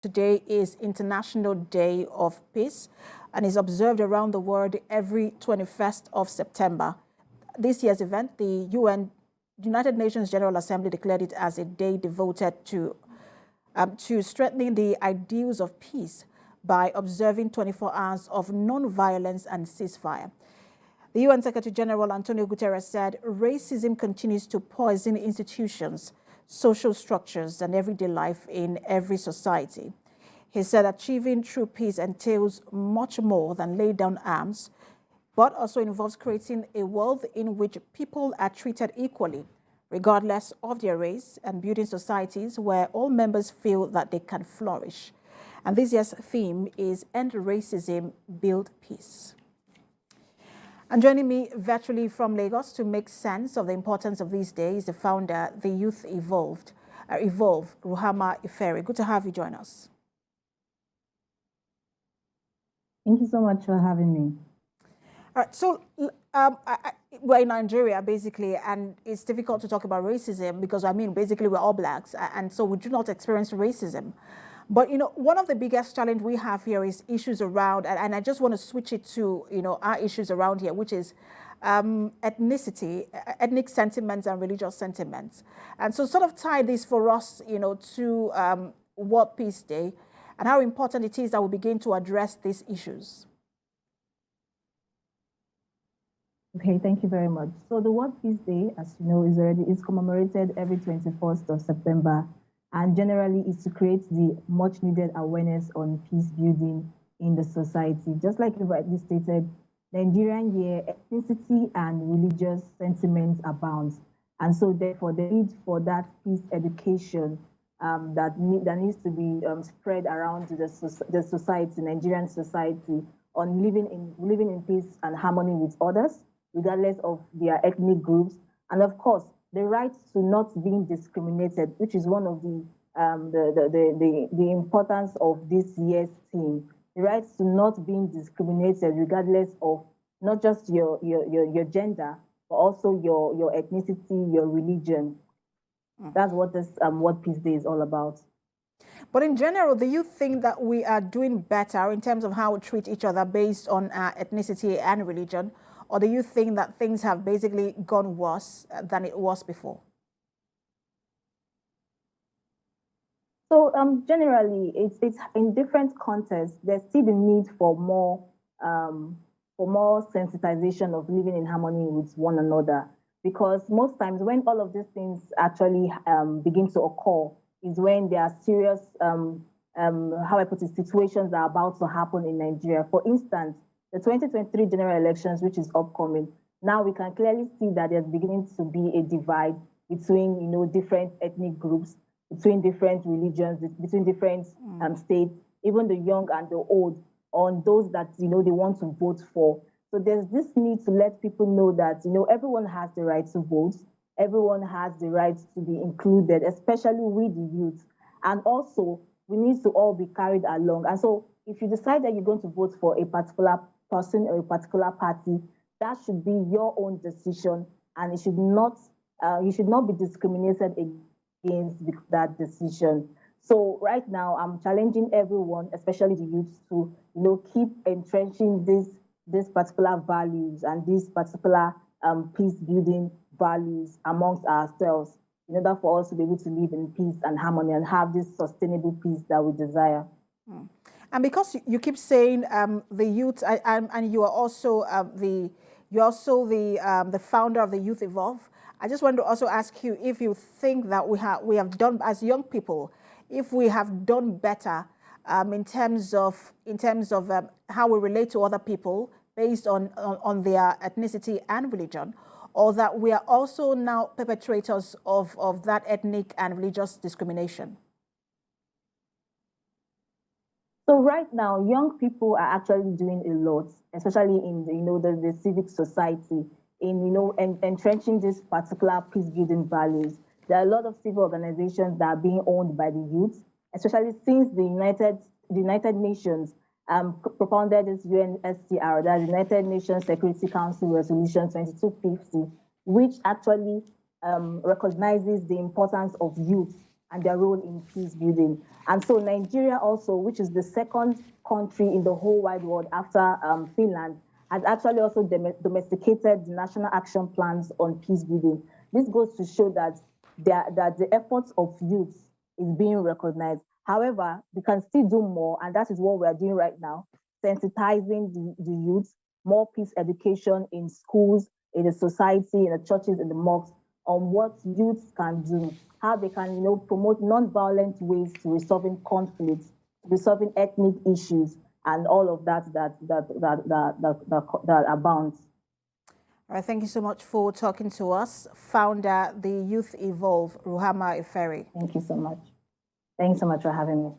Today is International Day of Peace and is observed around the world every 21st of September. This year's event, the United Nations General Assembly declared it as a day devoted to strengthening the ideals of peace by observing 24 hours of non-violence and ceasefire. The UN Secretary-General António Guterres said racism continues to poison institutions, social structures, and everyday life in every society. He said achieving true peace entails much more than lay down arms, but also involves creating a world in which people are treated equally, regardless of their race, and building societies where all members feel that they can flourish. And this year's theme is End Racism, Build Peace. And joining me virtually from Lagos to make sense of the importance of these days, the founder, the Youth Evolve, Ruhama Ifere. Good to have you join us. Thank you so much for having me. All right, so we're in Nigeria, basically, and it's difficult to talk about racism because, basically, we're all blacks, and so we do not experience racism. But, one of the biggest challenge we have here is issues around, and I just want to switch it to, our issues around here, which is ethnicity, ethnic sentiments and religious sentiments. And so sort of tie this for us, to World Peace Day and how important it is that we begin to address these issues. Okay, thank you very much. So the World Peace Day, as you know, is commemorated every 21st of September. And generally is to create the much needed awareness on peace building in the society. Just like you rightly stated, Nigerian year, ethnicity and religious sentiments abound. And so therefore the need for that peace education that needs to be spread around the society, Nigerian society, on living in peace and harmony with others, regardless of their ethnic groups. And of course, the right to not being discriminated, which is one of the importance of this year's theme. The right to not being discriminated, regardless of not just your gender, but also your ethnicity, your religion. That's what this World Peace Day is all about. But in general, do you think that we are doing better in terms of how we treat each other based on our ethnicity and religion? Or do you think that things have basically gone worse than it was before? So generally, it's in different contexts. There's still the need for more sensitization of living in harmony with one another. Because most times, when all of these things actually begin to occur, is when there are serious, how I put it, situations that are about to happen in Nigeria. For instance, the 2023 general elections, which is upcoming, now we can clearly see that there's beginning to be a divide between, different ethnic groups, between different religions, between different states, even the young and the old, on those that, they want to vote for. So there's this need to let people know that, everyone has the right to vote. Everyone has the right to be included, especially with the youth. And also, we need to all be carried along. And so if you decide that you're going to vote for a particular person or a particular party, that should be your own decision, and it should not you should not be discriminated against that decision. So right now, I'm challenging everyone, especially the youth, to keep entrenching these particular values and these particular peace building values amongst ourselves, in order for us to be able to live in peace and harmony and have this sustainable peace that we desire. And because you keep saying the youth, and you are also the founder of the Youth Evolve, I just want to also ask you if you think that we have done, as young people, if we have done better in terms of how we relate to other people based on their ethnicity and religion, or that we are also now perpetrators of that ethnic and religious discrimination. So right now, young people are actually doing a lot, especially in the civic society, in entrenching these particular peace building values. There are a lot of civil organizations that are being owned by the youth, especially since the United Nations propounded this UNSCR, that's United Nations Security Council Resolution 2250, which actually recognizes the importance of youth and their role in peace building. And so Nigeria also, which is the second country in the whole wide world after Finland, has actually also domesticated the national action plans on peace building. This goes to show that the efforts of youth is being recognized. However, we can still do more, and that is what we are doing right now, sensitizing the youth, more peace education in schools, in the society, in the churches, in the mosques, on what youths can do, how they can, promote non-violent ways to resolving conflicts, resolving ethnic issues, and all of that abounds. All right, thank you so much for talking to us. Founder, the Youth Evolve, Ruhama Iferi. Thank you so much. Thanks so much for having me.